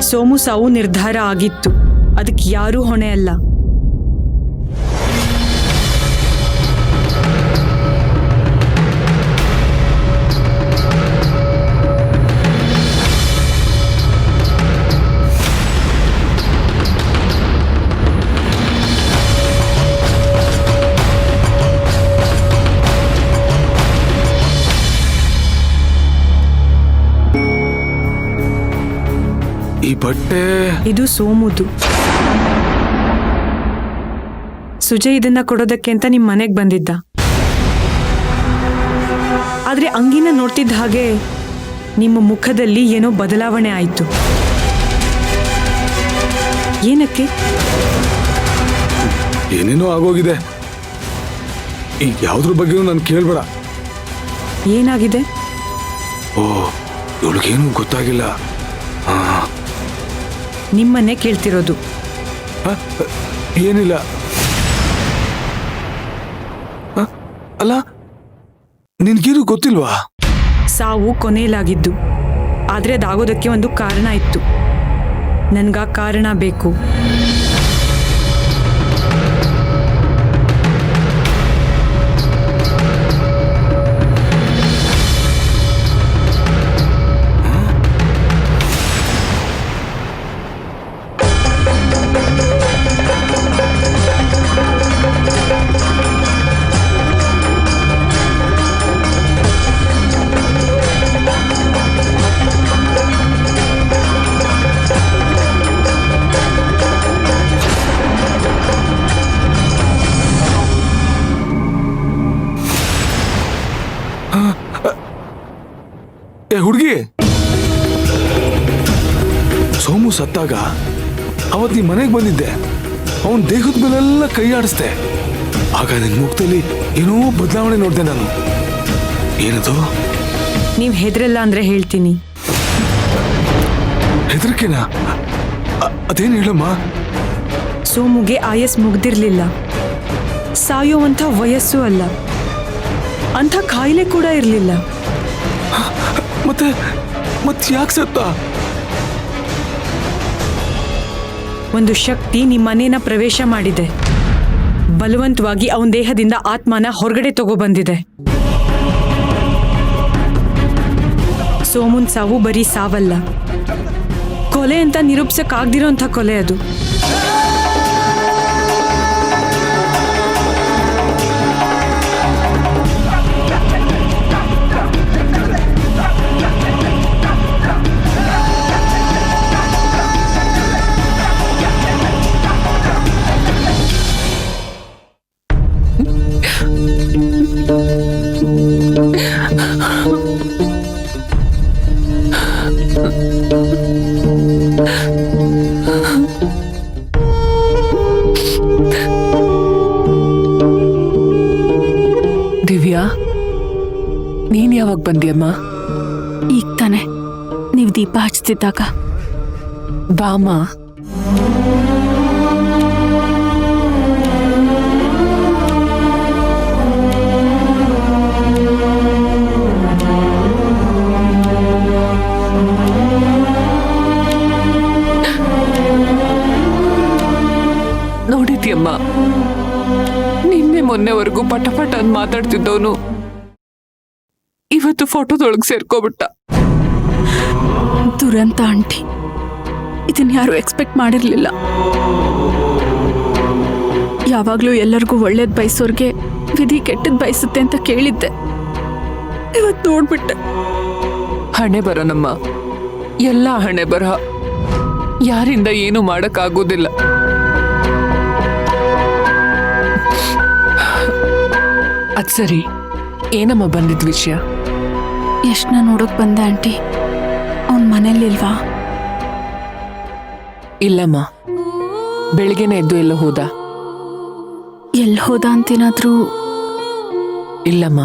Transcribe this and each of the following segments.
ಸೋಮು ಸಾವು ನಿರ್ಧಾರ ಆಗಿತ್ತು. ಅದಕ್ಕೆ ಯಾರೂ ಹೊಣೆ ಅಲ್ಲ. ಈ ಬಟ್ಟೆ ಇದು ಸೋಮುದು. ಸುಜಯ್ ಇದನ್ನ ಕೊಡೋದಕ್ಕೆ ಅಂತ ನಿಮ್ ಮನೆಗ್ ಬಂದಿದ್ದ. ಆದ್ರೆ ಅಂಗಿನ ನೋಡ್ತಿದ್ದ ಹಾಗೆ ನಿಮ್ಮ ಮುಖದಲ್ಲಿ ಏನೋ ಬದಲಾವಣೆ ಆಯ್ತು. ಏನಕ್ಕೆ? ಏನೇನೋ ಆಗೋಗಿದೆ. ಈ ಯಾವ್ದ್ರ ಬಗ್ಗೆನೂ ನಾನು ಕೇಳ್ಬೇಡ. ಏನಾಗಿದೆ? ಓ, ಇವಳಿಗೇನು ಗೊತ್ತಾಗಿಲ್ಲ. ನಿಮ್ಮನ್ನೇ ಕೇಳ್ತಿರೋದು. ಏನಿಲ್ಲ. ಅಲ್ಲ, ನಿನ್ಗೇನು ಗೊತ್ತಿಲ್ವಾ? ಸಾವು ಕೊನೆಯಲಾಗಿದ್ದು. ಆದ್ರೆ ಅದಾಗೋದಕ್ಕೆ ಒಂದು ಕಾರಣ ಇತ್ತು. ನನ್ಗ ಕಾರಣ ಬೇಕು. ಹುಡುಗಿ, ಸೋಮು ಸತ್ತಾಗ ಅವತ್ ನೀ ಮನೆಗೆ ಬಂದಿದ್ದೆ. ಅವನ್ ದೇಹದ ಮೇಲೆಲ್ಲ ಕೈ ಆಡಿಸ್ದೆ. ಆಗ ನಿನ್ ಮುಖದಲ್ಲಿ ಏನೋ ಬದಲಾವಣೆ ನೋಡ್ದೆ ನಾನು. ಏನದು? ನೀವ್ ಹೆದ್ರಲ್ಲ ಅಂದ್ರೆ ಹೇಳ್ತೀನಿ. ಹೆದರಿಕೆನಾ? ಅದೇನು ಹೇಳಮ್ಮ. ಸೋಮುಗೆ ಆಯಸ್ ಮುಗ್ದಿರ್ಲಿಲ್ಲ. ಸಾಯೋವಂಥ ವಯಸ್ಸು ಅಲ್ಲ. ಅಂಥ ಕಾಯಿಲೆ ಕೂಡ ಇರಲಿಲ್ಲ. ಮತ್ತೆ ಯಾಕೆ ಸತ್ತ? ಒಂದು ಶಕ್ತಿ ನಿಮ್ಮ ಮನೇನ ಪ್ರವೇಶ ಮಾಡಿದೆ. ಬಲವಂತವಾಗಿ ಅವನ ದೇಹದಿಂದ ಆತ್ಮನ ಹೊರಗಡೆ ತಗೊಬಂದಿದೆ. ಸೋಮುನ್ ಸಾವು ಬರೀ ಸಾವಲ್ಲ, ಕೊಲೆ ಅಂತ ನಿರೂಪಿಸಕ್ಕಾಗ್ದಿರೋಂಥ ಕೊಲೆ ಅದು. ದಿವ್ಯಾ, ನೀನ್ ಯಾವಾಗ ಬಂದಿಯಮ್ಮ? ಈಗ ತಾನೆ ನೀವು ದೀಪ ಹಚ್ತಿದ್ದಾಗ. ಬಾಮ. ನೋಡಿದ್ಯಮ್ಮ, ನಿನ್ನೆ ಮೊನ್ನೆವರೆಗೂ ಪಟ ಪಟ ಅಂತ ಮಾತಾಡ್ತಿದ್ದವನು ಇವತ್ತು ಫೋಟೋದೊಳಗೆ ಸೇರ್ಕೋಬಿಟ್ಟ. ದುರಂತ ಆಂಟಿ, ಇದನ್ನ ಯಾರು ಎಕ್ಸ್ಪೆಕ್ಟ್ ಮಾಡಿರ್ಲಿಲ್ಲ. ಯಾವಾಗ್ಲೂ ಎಲ್ಲರಿಗೂ ಒಳ್ಳೇದ್ ಬಯಸೋರ್ಗೆ ವಿಧಿ ಕೆಟ್ಟದ್ ಬಯಸುತ್ತೆ ಅಂತ ಕೇಳಿದ್ದೆ. ಇವತ್ತು ನೋಡ್ಬಿಟ್ಟೆ. ಹಣೆ ಬರೋನಮ್ಮ, ಎಲ್ಲ ಹಣೆ ಬರಹ. ಯಾರಿಂದ ಏನು ಮಾಡಕ್ಕಾಗೋದಿಲ್ಲ. ಅದ್ ಸರಿ, ಏನಮ್ಮ ಬಂದಿದ್ ವಿಷಯ? ಯಶ್ನ ನೋಡೋಕ್ ಬಂದೆ ಆಂಟಿ. ಅವನ್ ಮನೇಲಿಲ್ವಾ? ಇಲ್ಲಮ್ಮ, ಬೆಳಿಗ್ಗೆನೆ ಎದ್ದು ಎಲ್ಲ ಹೋದ. ಎಲ್ಲಿ ಹೋದ ಅಂತೇನಾದ್ರೂ? ಇಲ್ಲಮ್ಮ,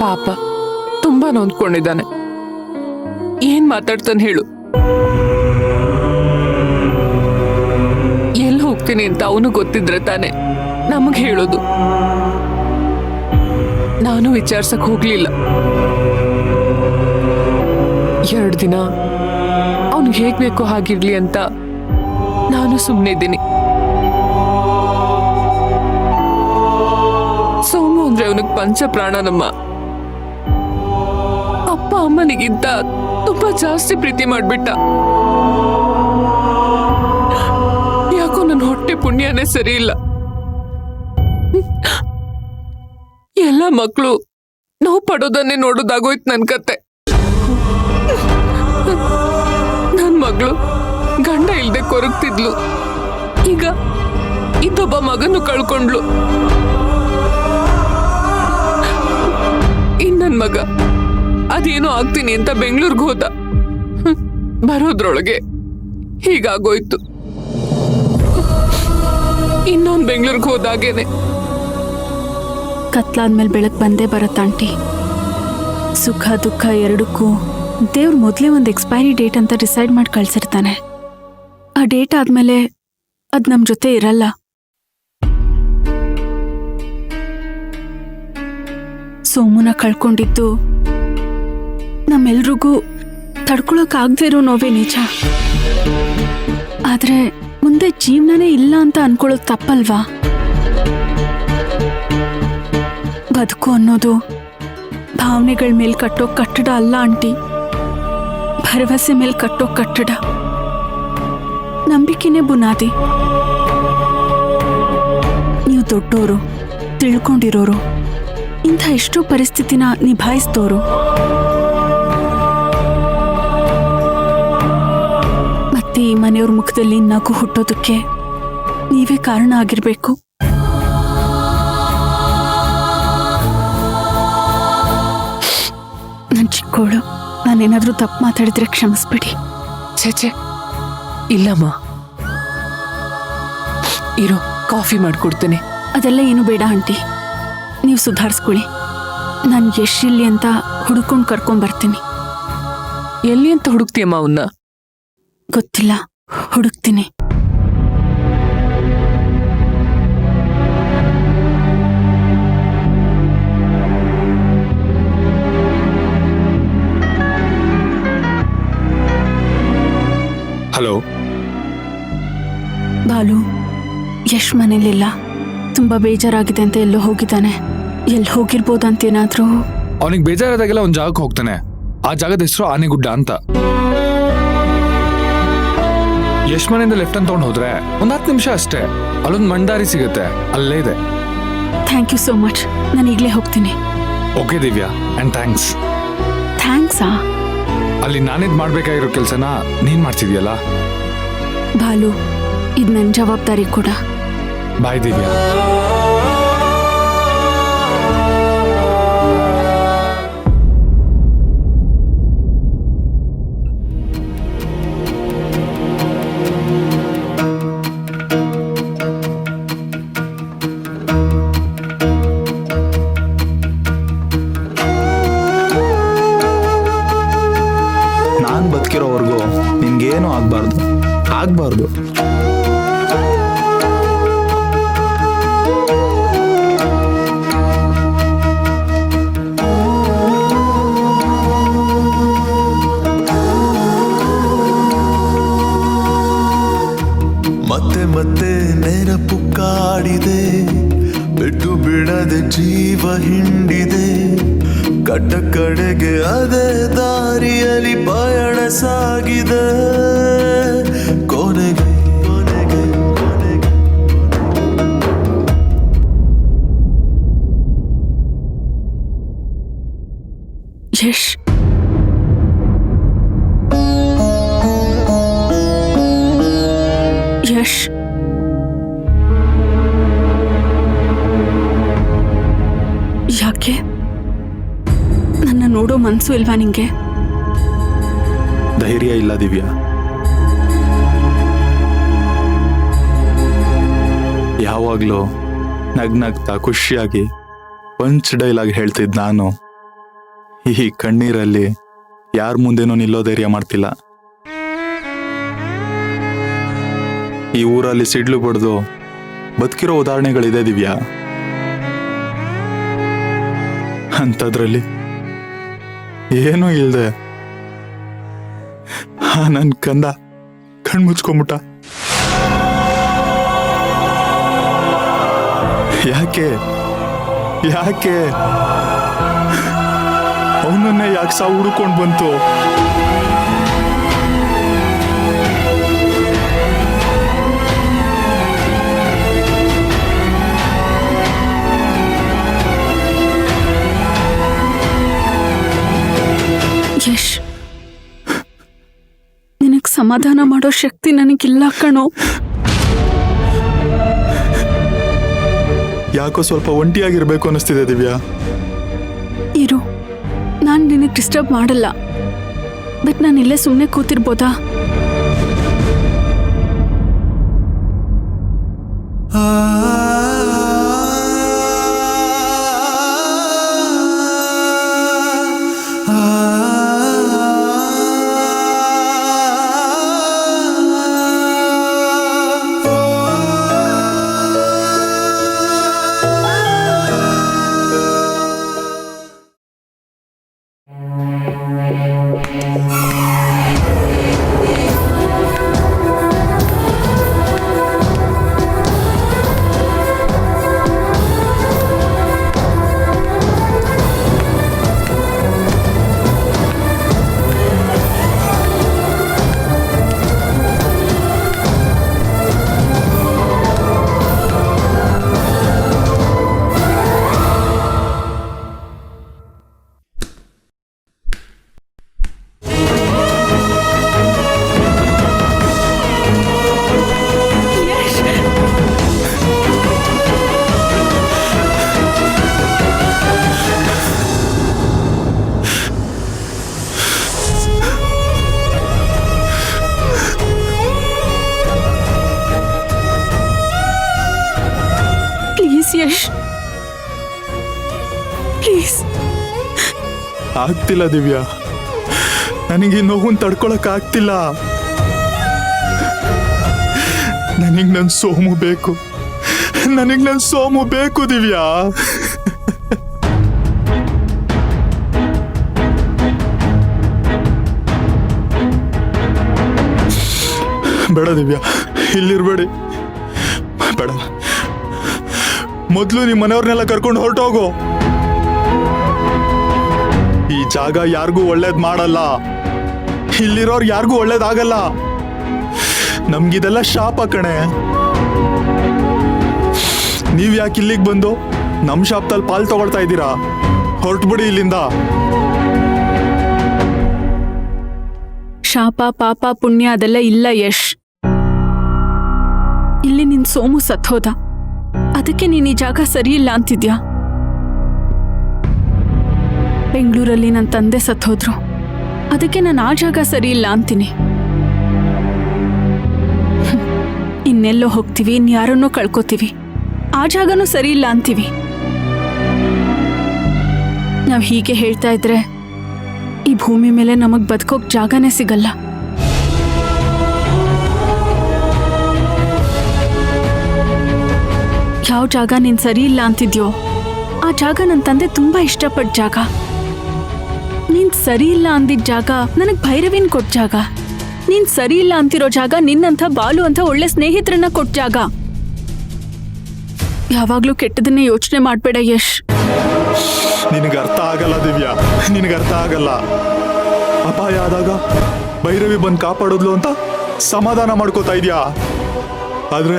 ಪಾಪ ತುಂಬಾ ನೊಂದ್ಕೊಂಡಿದ್ದಾನೆ. ಏನ್ ಮಾತಾಡ್ತಾನೆ ಹೇಳು? ಎಲ್ಲಿ ಹೋಗ್ತೀನಿ ಅಂತ ಅವನು ಗೊತ್ತಿದ್ರೆ ತಾನೆ ನಮಗ್ ಹೇಳೋದು. ನಾನು ವಿಚಾರ್ಸಕ್ ಹೋಗ್ಲಿಲ್ಲ. 2 ದಿನ ಅವನ್ ಅವನಿಗೆ ಹೇಗ್ ಬೇಕೋ ಹಾಗಿರ್ಲಿ ಅಂತ ನಾನು ಸುಮ್ಮನೆ ಇದ್ದೀನಿ. ಸೋಮು ಅಂದ್ರೆ ಅವನಿಗೆ ಪಂಚ ಪ್ರಾಣನಮ್ಮ. ಅಪ್ಪ ಅಮ್ಮನಿಗಿಂತ ತುಂಬಾ ಜಾಸ್ತಿ ಪ್ರೀತಿ ಮಾಡ್ಬಿಟ್ಟ. ಯಾಕೋ ನನ್ನ ಹೊಟ್ಟೆ ಪುಣ್ಯನೇ ಸರಿ ಇಲ್ಲ. ಎಲ್ಲ ಮಕ್ಕಳು ನೋವು ಪಡೋದನ್ನೇ ನೋಡೋದಾಗೋಯ್ತು ನನ್ ಕತೆ. ನನ್ ಮಗಳು ಗಂಡ ಇಲ್ದೆ ಕೊರಗ್ತಿದ್ಲು. ಈಗ ಇದೊಬ್ಬ ಮಗನ್ನು ಕಳ್ಕೊಂಡ್ಲು. ನನ್ ಮಗ ಅದೇನೋ ಆಗ್ತೀನಿ ಅಂತ ಬೆಂಗಳೂರಿಗೆ ಹೋದ. ಬರೋದ್ರೊಳಗೆ ಹೀಗಾಗೋಯ್ತು. ಇನ್ನೊಂದು ಬೆಂಗಳೂರಿಗೆ ಹೋದಾಗೇನೆ. ಕತ್ಲಾದ್ಮೇಲೆ ಬೆಳಕು ಬಂದೇ ಬರತ್ತಾಂಟಿ. ಸುಖ ದುಃಖ ಎರಡಕ್ಕೂ ದೇವ್ರು ಮೊದಲೇ ಒಂದು ಎಕ್ಸ್ಪೈರಿ ಡೇಟ್ ಅಂತ ಡಿಸೈಡ್ ಮಾಡಿ ಕಳ್ಸಿರ್ತಾನೆ. ಆ ಡೇಟ್ ಆದ್ಮೇಲೆ ಅದ್ ನಮ್ ಜೊತೆ ಇರಲ್ಲ. ಸೋಮುನ ಕಳ್ಕೊಂಡಿದ್ದು ನಮ್ಮೆಲ್ರಿಗೂ ತಡ್ಕೊಳಕ್ ಆಗದೆ ಇರೋ ನೋವೇ ನಿಜ. ಆದ್ರೆ ಮುಂದೆ ಜೀವನನೇ ಇಲ್ಲ ಅಂತ ಅನ್ಕೊಳ್ಳೋದು ತಪ್ಪಲ್ವಾ? ಬದುಕು ಅನ್ನೋದು ಭಾವನೆಗಳ ಮೇಲೆ ಕಟ್ಟೋ ಕಟ್ಟಡ ಅಲ್ಲ ಆಂಟಿ, ಭರವಸೆ ಮೇಲೆ ಕಟ್ಟೋ ಕಟ್ಟಡ. ನಂಬಿಕೆನೇ ಬುನಾದಿ. ನೀವು ದೊಡ್ಡೋರು, ತಿಳ್ಕೊಂಡಿರೋರು, ಇಂಥ ಎಷ್ಟೋ ಪರಿಸ್ಥಿತಿನ ನಿಭಾಯಿಸ್ತೋರು. ಮತ್ತೆ ಈ ಮನೆಯವ್ರ ಮುಖದಲ್ಲಿ ನಗು ಹುಟ್ಟೋದಕ್ಕೆ ನೀವೇ ಕಾರಣ ಆಗಿರ್ಬೇಕು. ನನ್ ಚಿಕ್ಕೋಳು, ನಾನೇನಾದ್ರೂ ತಪ್ಪು ಮಾತಾಡಿದ್ರೆ ಕ್ಷಮಿಸ್ಬಿಡಿ. ಛೇ ಇಲ್ಲಮ್ಮ, ಇರೋ ಕಾಫಿ ಮಾಡ್ಕೊಡ್ತೇನೆ. ಅದೆಲ್ಲ ಏನು ಬೇಡ ಆಂಟಿ, ನೀವು ಸುಧಾರಿಸ್ಕೊಳ್ಳಿ. ನಾನು ಎಷ್ಟಿಲ್ಲಿ ಅಂತ ಹುಡ್ಕೊಂಡು ಕರ್ಕೊಂಬರ್ತೀನಿ. ಎಲ್ಲಿ ಅಂತ ಹುಡುಕ್ತೀಯಮ್ಮ ಅವನ್ನ? ಗೊತ್ತಿಲ್ಲ, ಹುಡುಕ್ತೀನಿ. ಹಲೋ ಬಾಲು, ಯಶ್ ಮನೇಲಿಲ್ಲ. ತುಂಬಾ ಬೇಜಾರಾಗಿದೆ ಅಂತ ಎಲ್ಲೋ ಹೋಗಿದ್ದಾನೆ. ಎಲ್ಲಿ ಹೋಗಿರ್ಬೋದಂತೇನಾದ್ರೂ? ಅವನಿಗೆ ಬೇಜಾರಾದಾಗೆಲ್ಲ ಒಂದ್ ಜಾಗಕ್ಕೆ ಹೋಗ್ತಾನೆ. ಆ ಜಾಗದ ಹೆಸರು ಆನೆಗುಡ್ಡ ಅಂತ. ಯಶ್ ಮನೆಯಿಂದ ಲೆಫ್ಟ್ ಅಂತ ತಗೊಂಡು ಹೋದ್ರೆ ಒಂದ್ 10 ನಿಮಿಷ ಅಷ್ಟೇ. ಅಲ್ಲೊಂದು ಮಂಡಾರಿ ಸಿಗುತ್ತೆ, ಅಲ್ಲೇ ಇದೆ. Thank you so much. ನಾನು ಈಗಲೇ ಹೋಗ್ತೀನಿ. Okay Divya, and thanks. ಥ್ಯಾಂಕ್ಸಾ? ಅಲ್ಲಿ ನಾನಿದ್ ಮಾಡ್ಬೇಕಾಗಿರೋ ಕೆಲ್ಸನ ನೀನ್ ಮಾಡ್ತಿದ್ಯಲ್ಲ. ಬಾಲು, ಇದು ನನ್ನ ಜವಾಬ್ದಾರಿ ಕೂಡ. ಬಾಯ್ ದಿವ್ಯಾ. ನಾನ್ ಬದುಕಿರೋವರೆಗೂ ನಿನ್ಗೇನು ಆಗ್ಬಾರ್ದು. ಮತ್ತೆ ಮತ್ತೆ ನೆನಪು ಕಾಡಿದೆ, ಬಿಟ್ಟು ಬಿಡದೆ ಜೀವ ಹಿಂಡಿದೆ. ಕಟ್ಟ ಕಡೆಗೆ ಅದೇ ದಾರಿಯಲ್ಲಿ ಪಯಣ ಸಾಗಿದೆ. ಕೊನೆಗೆ ಯಶ್, ಯಶ್, ಯಾಕೆ ನನ್ನ ನೋಡೋ ಮನ್ಸು ಇಲ್ವಾ ನಿಂಗೆ? ಧೈರ್ಯ ಇಲ್ಲ ದಿವ್ಯಾ. ಯಾವಾಗ್ಲೂ ನಗ್ನಗ್ತಾ ಖುಷಿಯಾಗಿ ಪಂಚ್ ಡೈಲಾಗ್ ಹೇಳ್ತಿದ್ ನಾನು ಈ ಕಣ್ಣೀರಲ್ಲಿ ಯಾರ ಮುಂದೆನೂ ನಿಲ್ಲೋ ಧೈರ್ಯ ಮಾಡ್ತಿಲ್ಲ. ಈ ಊರಲ್ಲಿ ಸಿಡ್ಲು ಬಡ್ದು ಬದುಕಿರೋ ಉದಾಹರಣೆಗಳಿದೆ ದಿವ್ಯಾ. ಅಂಥದ್ರಲ್ಲಿ ಏನೂ ಇಲ್ಲದೆ ನನ್ ಕಂದ ಕಣ್ಮುಚ್ಕೊಂಬಿಟ್ಟ. ಯಾಕೆ ಯಾಕೆ ಅವನನ್ನೇ ಯಾಕೆ ಸಾವು ಹುಡುಕೊಂಡು ಬಂತು? ಯಶ್, ನಿನಗ್ ಸಮಾಧಾನ ಮಾಡೋ ಶಕ್ತಿ ನನಗಿಲ್ಲ ಕಣೋ. ಯಾಕೋ ಸ್ವಲ್ಪ ಒಂಟಿಯಾಗಿರ್ಬೇಕು ಅನ್ನಿಸ್ತಿದೆ ದಿವ್ಯಾ. ಇರು, ನಾನು ನಿನಗೆ ಡಿಸ್ಟರ್ಬ್ ಮಾಡಲ್ಲ. ಬಟ್ ನಾನು ಇಲ್ಲೇ ಸುಮ್ಮನೆ ಕೂತಿರ್ಬೋದಾ? ಯಶ್, ಪ್ಲೀಸ್. ಆಗ್ತಿಲ್ಲ ದಿವ್ಯಾ, ನನಗೆ ಈ ನೋವು ತಡ್ಕೊಳಕ್ ಆಗ್ತಿಲ್ಲ. ನನಗ್ ನನ್ ಸೋಮು ಬೇಕು, ನನಗ್ ನನ್ ಸೋಮು ಬೇಕು ದಿವ್ಯಾ. ಬೇಡ ದಿವ್ಯಾ, ಇಲ್ಲಿರ್ಬೇಡಿ, ಬೇಡ. ಮೊದ್ಲು ನಿಮ್ಮ ಮನೆಯವ್ರನ್ನೆಲ್ಲ ಕರ್ಕೊಂಡು ಹೊರಟೋಗು. ಈ ಜಾಗ ಯಾರಿಗೂ ಒಳ್ಳೇದ್ ಮಾಡಲ್ಲ, ಇಲ್ಲಿರೋರ್ ಯಾರಿಗೂ ಒಳ್ಳೇದಾಗಲ್ಲ. ನಮ್ಗಿದೆಲ್ಲ ಶಾಪ ಕಣೆ. ನೀವ್ ಯಾಕೆ ಇಲ್ಲಿಗೆ ಬಂದು ನಮ್ ಶಾಪದಲ್ಲಿ ಪಾಲ್ ತಗೊಳ್ತಾ ಇದ್ದೀರಾ? ಹೊರಟ್ಬಿಡಿ ಇಲ್ಲಿಂದ. ಶಾಪ ಪಾಪ ಪುಣ್ಯ ಅದೆಲ್ಲ ಇಲ್ಲ ಯಶ್. ಇಲ್ಲಿ ನಿನ್ ಸೋಮು ಸತ್ತೋದ, ಅದಕ್ಕೆ ನೀನ್ ಈ ಜಾಗ ಸರಿ ಇಲ್ಲ ಅಂತಿದ್ಯಾ? ಬೆಂಗಳೂರಲ್ಲಿ ನನ್ನ ತಂದೆ ಸತ್ತೋದ್ರು, ಅದಕ್ಕೆ ನಾನು ಆ ಜಾಗ ಸರಿ ಇಲ್ಲ ಅಂತೀನಿ. ಇನ್ನೆಲ್ಲೋ ಹೋಗ್ತೀವಿ, ಇನ್ಯಾರನ್ನೋ ಕಳ್ಕೊತೀವಿ, ಆ ಜಾಗನೂ ಸರಿ ಇಲ್ಲ ಅಂತೀವಿ. ನಾವ್ ಹೀಗೆ ಹೇಳ್ತಾ ಇದ್ರೆ ಈ ಭೂಮಿ ಮೇಲೆ ನಮಗ್ ಬದುಕೋಕ್ ಜಾಗನೇ ಸಿಗಲ್ಲ. ಯಾವ ಜಾಗ ನೀನ್ ಸರಿ ಇಲ್ಲ ಅಂತಿದ್ಯೋ ಆ ಜಾಗ ನನ್ನ ತಂದೆ ತುಂಬಾ ಇಷ್ಟಪಟ್ಟ ಜಾಗ. ನೀನ್ ಸರಿ ಇಲ್ಲ ಅಂದಿದ್ದ ಜಾಗ ನನಗ್ ಭೈರವಿನ್ ಕೊಟ್ಟ ಜಾಗ. ನೀನ್ ಸರಿ ಇಲ್ಲ ಅಂತಿರೋ ಜಾಗ ನಿನ್ನಂಥ ಬಾಲು ಅಂತ ಒಳ್ಳೆ ಸ್ನೇಹಿತರನ್ನ ಕೊಟ್ಟ ಜಾಗ. ಯಾವಾಗ್ಲೂ ಕೆಟ್ಟದನ್ನೇ ಯೋಚನೆ ಮಾಡ್ಬೇಡ ಯಶ್. ನಿನಗೆ ಅರ್ಥ ಆಗಲ್ಲ ದಿವ್ಯಾ, ನಿನಗೆ ಅರ್ಥ ಆಗಲ್ಲ. ಅಪಾಯ ಆದಾಗ ಭೈರವಿ ಬಂದು ಕಾಪಾಡೋದ್ಲು ಅಂತ ಸಮಾಧಾನ ಮಾಡ್ಕೋತಾ ಇದೀಯಾ. ಆದ್ರೆ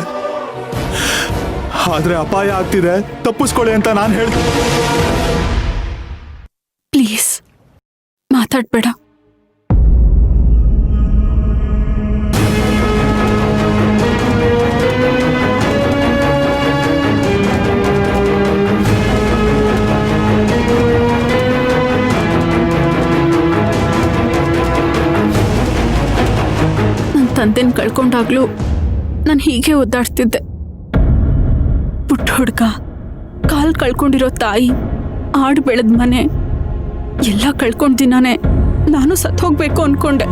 ಅಪಾಯ ಆಗ್ತಿದೆ, ತಪ್ಪಿಸ್ಕೊಳ್ಳಿ ಅಂತ ನಾನು ಹೇಳ್ತೀನಿ. ಪ್ಲೀಸ್ ಮಾತಾಡ್ಬೇಡ. ನನ್ನ ತಂದೆನ ಕಳ್ಕೊಂಡಾಗ್ಲೂ ನಾನು ಹೀಗೆ ಒದ್ದಾಡ್ತಿದ್ದೆ. ಪುಟ್ಟ ಹುಡ್ಗ, ಕಾಲ್ ಕಳ್ಕೊಂಡಿರೋ ತಾಯಿ, ಆಡು ಬೆಳೆದ ಮನೆ ಎಲ್ಲ ಕಳ್ಕೊಂಡ್ ದಿನಾನೇ ನಾನು ಸತ್ತೋಗ್ಬೇಕು ಅನ್ಕೊಂಡೆ.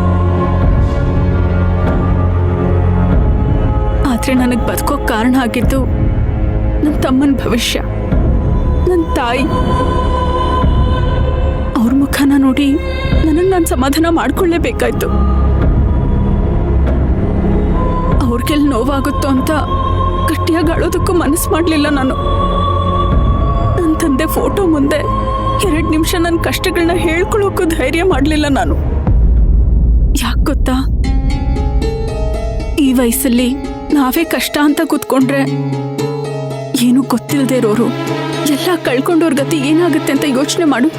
ಆದ್ರೆ ನನಗ್ ಬದುಕೋಕ್ ಕಾರಣ ಆಗಿದ್ದು ನನ್ನ ತಮ್ಮನ ಭವಿಷ್ಯ, ನನ್ನ ತಾಯಿ. ಅವ್ರ ಮುಖನ ನೋಡಿ ನನಗ್ ನಾನು ಸಮಾಧಾನ ಮಾಡ್ಕೊಳ್ಳೇಬೇಕಾಯ್ತು. ಅವ್ರಿಗೆಲ್ಲಿ ನೋವಾಗುತ್ತೋ ಅಂತ ಗಟ್ಟಿಯಾಗಿ ಅಳೋದಕ್ಕೂ ಮನಸ್ಸು ಮಾಡಲಿಲ್ಲ ನಾನು. ನನ್ನ ತಂದೆ ಫೋಟೋ ಮುಂದೆ 2 ನಿಮಿಷ ನನ್ನ ಕಷ್ಟಗಳನ್ನ ಹೇಳ್ಕೊಳ್ಳೋಕ್ಕೂ ಧೈರ್ಯ ಮಾಡಲಿಲ್ಲ ನಾನು. ಯಾಕೆ ಗೊತ್ತಾ, ಈ ವಯಸ್ಸಲ್ಲಿ ನಾವೇ ಕಷ್ಟ ಅಂತ ಕೂತ್ಕೊಂಡ್ರೆ ಏನು ಗೊತ್ತಿಲ್ಲದೆ ಇರೋರು ಎಲ್ಲ ಕಳ್ಕೊಂಡವ್ರ ಗತಿ ಏನಾಗುತ್ತೆ ಅಂತ ಯೋಚನೆ ಮಾಡು.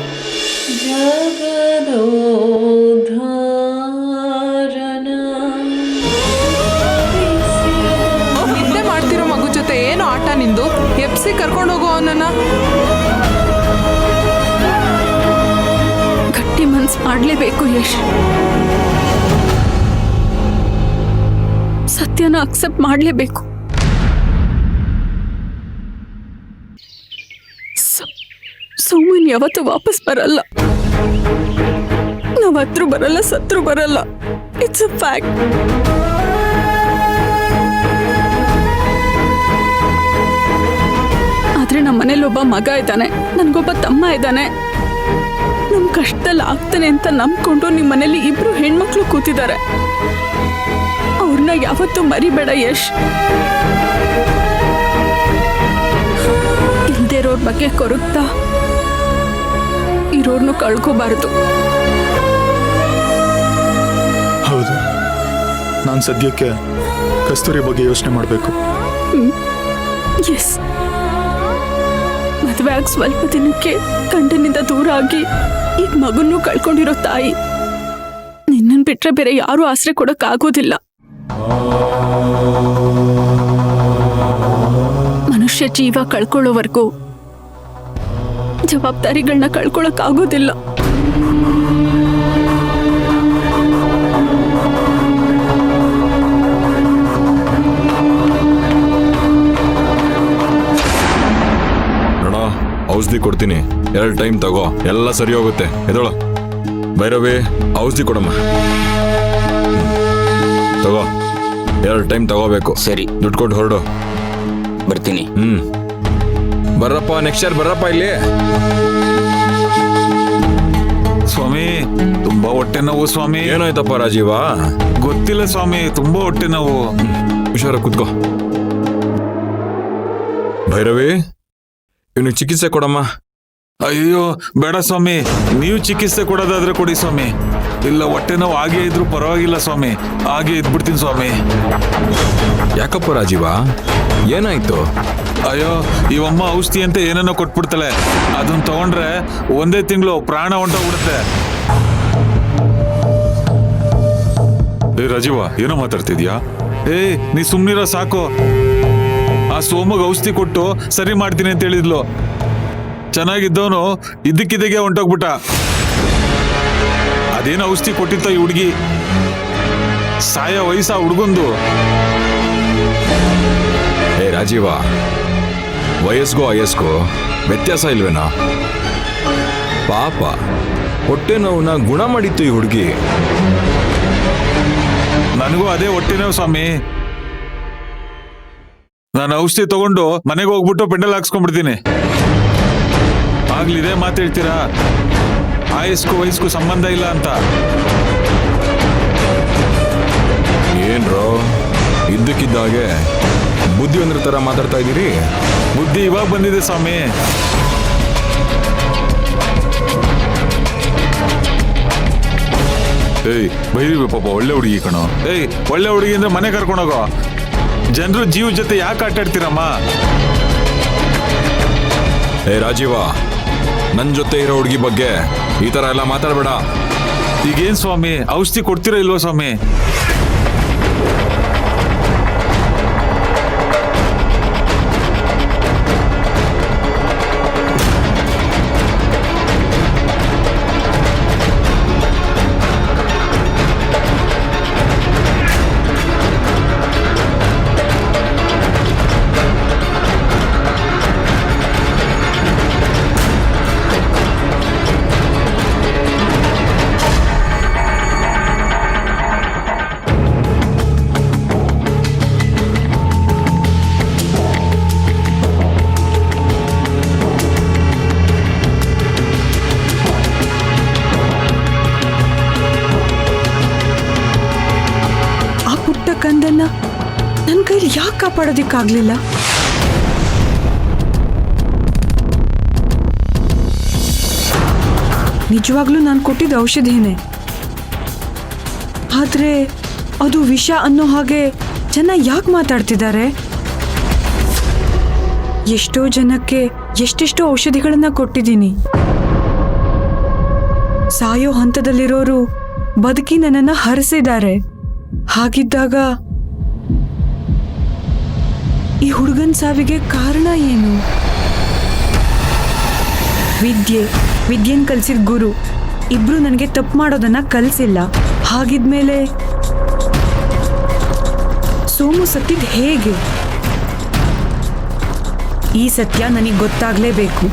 ನಿದ್ದೆ ಮಾಡ್ತಿರೋ ಮಗು ಜೊತೆ ಏನು ಆಟ ನಿಂದು? ಎಪ್ಸಿ ಕರ್ಕೊಂಡು ಹೋಗೋ ಅವನನ್ನ. ಗಟ್ಟಿ ಮನ್ಸು ಮಾಡ್ಲೇಬೇಕು ಯಶ್. ಸತ್ಯನ ಅಕ್ಸೆಪ್ಟ್ ಮಾಡ್ಲೇಬೇಕು. ಸೋಮನ್ ಯಾವತ್ತೂ ವಾಪಸ್ ಬರಲ್ಲ. ನಾವ್ ಹತ್ರ ಬರಲ್ಲ, ಸತ್ರು ಬರಲ್ಲ. It's a fact. ಆದ್ರೆ ನಮ್ಮ ಮನೇಲಿ ಒಬ್ಬ ಮಗ ಇದ್ದಾನೆ, ನನ್ಗೊಬ್ಬ ತಮ್ಮ ಇದ್ದಾನೆ. ನಮ್ ಕಷ್ಟದಲ್ಲಿ ಆಗ್ತಾನೆ ಅಂತ ನಂಬ್ಕೊಂಡು ನಿಮ್ ಮನೇಲಿ 2 ಹೆಣ್ಮಕ್ಳು ಕೂತಿದ್ದಾರೆ. ಅವ್ರನ್ನ ಯಾವತ್ತೂ ಮರಿಬೇಡ ಯಶ್. ಇಲ್ದೇ ಇರೋರ್ ಬಗ್ಗೆ ಕೊರಗ್ತಾ ಇರೋರ್ನು ಕಳ್ಕೋಬಾರದು. ಹೌದು, ನಾನು ಸದ್ಯಕ್ಕೆ ಕಸ್ತೂರಿ ಬಗ್ಗೆ ಯೋಚನೆ ಮಾಡಬೇಕು. ಎಸ್, ಮದುವೆ ಆಗಿ ಸ್ವಲ್ಪ ದಿನಕ್ಕೆ ಗಂಡನಿಂದ ದೂರ ಆಗಿ ಈಗ ಮಗನ್ನೂ ಕಳ್ಕೊಂಡಿರೋ ತಾಯಿ ನಿನ್ನನ್ ಬಿಟ್ರೆ ಬೇರೆ ಯಾರೂ ಆಸರೆ ಕೊಡಕ್ ಆಗೋದಿಲ್ಲ. ಮನುಷ್ಯ ಜೀವ ಕಳ್ಕೊಳ್ಳೋವರೆಗೂ ಜವಾಬ್ದಾರಿಗಳನ್ನ ಕಳ್ಕೊಳಕ್ ಆಗೋದಿಲ್ಲ. ನೋಡ, ಔಷಧಿ ಕೊಡ್ತೀನಿ, 2 ಟೈಮ್ ತಗೋ, ಎಲ್ಲ ಸರಿ ಹೋಗುತ್ತೆ. ಎದೋಳ ಭೈರವಿ, ಔಷಧಿ ಕೊಡಮ್ಮ. ತಗೋ, 2 ಟೈಮ್ ತಗೋಬೇಕು. ಸರಿ, ದುಡ್ಡು ಕೊಟ್ಟು ಹೊರಡು. ಬರ್ತೀನಿ. ಬರ್ರಪ್ಪ, ನೆಕ್ಸ್ಟ್ ಇಯರ್ ಬರ್ರಪ್ಪ ಇಲ್ಲಿ. ಸ್ವಾಮಿ, ತುಂಬಾ ಹೊಟ್ಟೆ ನೋವು ಸ್ವಾಮಿ. ಏನಾಯ್ತಪ್ಪ ರಾಜೀವ? ಗೊತ್ತಿಲ್ಲ ಸ್ವಾಮಿ, ತುಂಬಾ ಹೊಟ್ಟೆ ನೋವು. ಹುಷಾರ ಕೂತ್ಕೋ. ಭೈರವಿ, ಇವನಿಗೆ ಚಿಕಿತ್ಸೆ ಕೊಡಮ್ಮ. ಅಯ್ಯೋ ಬೇಡ ಸ್ವಾಮಿ, ನೀವು ಚಿಕಿತ್ಸೆ ಕೊಡೋದಾದ್ರೆ ಕೊಡಿ ಸ್ವಾಮಿ. ಇಲ್ಲ, ಹೊಟ್ಟೆ ನೋವು ಹಾಗೆ ಇದ್ರು ಪರವಾಗಿಲ್ಲ ಸ್ವಾಮಿ, ಹಾಗೆ ಇದ್ಬಿಡ್ತೀನಿ ಸ್ವಾಮಿ. ಯಾಕಪ್ಪ ರಾಜೀವ, ಏನಾಯ್ತು? ಅಯ್ಯೋ, ಇವಮ್ಮ ಔಷಧಿ ಅಂತ ಏನೇನೋ ಕೊಟ್ಬಿಡ್ತಾಳೆ. ಅದನ್ನ ತಗೊಂಡ್ರೆ 1 ತಿಂಗಳು ಪ್ರಾಣ ಹೊಂಟೋಗ್ಬಿಡುತ್ತೆ. ಏ ರಾಜೀವ, ಏನೋ ಮಾತಾಡ್ತಿದ್ಯಾ? ನೀ ಸುಮ್ನಿರೋ ಸಾಕು. ಆ ಸೋಮಗ್ ಔಷಧಿ ಕೊಟ್ಟು ಸರಿ ಮಾಡ್ತೀನಿ ಅಂತ ಹೇಳಿದ್ಲು. ಚೆನ್ನಾಗಿದ್ದವನು ಇದ್ದಕ್ಕಿದ್ದಾಗೆ ಹೊಂಟೋಗ್ಬಿಟ್ಟ. ಅದೇನೋ ಔಷಧಿ ಕೊಟ್ಟಿತ್ತ ಈ ಹುಡುಗಿ, ಸಾಯ ವಯಸ್ಸ ಹುಡುಗಂದು. ಏ ರಾಜೀವ, ವಯಸ್ಸಿಗೂ ವಯಸ್ಸಿಗೂ ವ್ಯತ್ಯಾಸ ಇಲ್ವೇನಾ? ಪಾಪ, ಹೊಟ್ಟೆ ನೋವನ್ನ ಗುಣ ಮಾಡಿತ್ತು ಈ ಹುಡುಗಿ. ನನಗೂ ಅದೇ ಹೊಟ್ಟೆ ನೋವು ಸ್ವಾಮಿ. ನಾನು ಔಷಧಿ ತಗೊಂಡು ಮನೆಗೆ ಹೋಗ್ಬಿಟ್ಟು ಪೆಂಡಲ್ ಹಾಕ್ಸ್ಕೊಂಡ್ಬಿಡ್ತೀನಿ. ಆಗ್ಲಿದೆ ಮಾತಾಡ್ತೀರಾ, ಆಯಸ್ಗೂ ವಯಸ್ಗೂ ಸಂಬಂಧ ಇಲ್ಲ ಅಂತ. ಏನ್ರೋ ಇದ್ದಕ್ಕಿದ್ದಾಗೆ ಬುದ್ಧಿವಂತರ ತರ ಮಾತಾಡ್ತಾ ಇದ್ದೀರಿ? ಬುದ್ಧಿ ಇವಾಗ ಬಂದಿದೆ ಸ್ವಾಮಿ. ಬೈರಿ ಪಾಪ, ಒಳ್ಳೆ ಹುಡುಗಿ ಕಣೋ. ಒಳ್ಳೆ ಹುಡುಗಿ ಅಂದ್ರೆ ಮನೆ ಕರ್ಕೊಂಡೋಗೋ. ಜನರು ಜೀವ ಜೊತೆ ಯಾಕೆ ಆಟಾಡ್ತೀರಮ್ಮ? ಏ ರಾಜೀವ, ನನ್ ಜೊತೆ ಇರೋ ಹುಡುಗಿ ಬಗ್ಗೆ ಈ ತರ ಎಲ್ಲ ಮಾತಾಡಬೇಡ. ಈಗೇನ್ ಸ್ವಾಮಿ, ಔಷಧಿ ಕೊಡ್ತೀರಾ ಇಲ್ವೋ ಸ್ವಾಮಿ? ಆಮೇಲೆ ಯಾಕೆ ಕಾಪಾಡೋದಿಕ್ಕಾಗ್ಲಿಲ್ಲ? ನಿಜವಾಗ್ಲೂ ನಾನು ಕೊಟ್ಟಿದ್ದ ಔಷಧಿನೇ, ಆದ್ರೆ ಅದು ವಿಷ ಅನ್ನೋ ಹಾಗೆ ಜನ ಯಾಕೆ ಮಾತಾಡ್ತಿದ್ದಾರೆ? ಎಷ್ಟೋ ಜನಕ್ಕೆ ಎಷ್ಟೆಷ್ಟೋ ಔಷಧಿಗಳನ್ನ ಕೊಟ್ಟಿದ್ದೀನಿ. ಸಾಯೋ ಹಂತದಲ್ಲಿರೋರು ಬದುಕಿ ನನ್ನನ್ನ ಹರಿಸಿದ್ದಾರೆ. ಹಾಗಿದ್ದಾಗ ಈ ಹುಡುಗನ ಸಾವಿಗೆ ಕಾರಣ ಏನು? ವಿದ್ಯೆನ್ ಕಲಿಸಿದ ಗುರು ಇಬ್ರು ನನಗೆ ತಪ್ಪು ಮಾಡೋದನ್ನ ಕಲಿಸಿಲ್ಲ. ಹಾಗಿದ್ಮೇಲೆ ಸೋಮು ಸತ್ತಿದ್ ಹೇಗೆ? ಈ ಸತ್ಯ ನನಗೆ ಗೊತ್ತಾಗ್ಲೇಬೇಕು.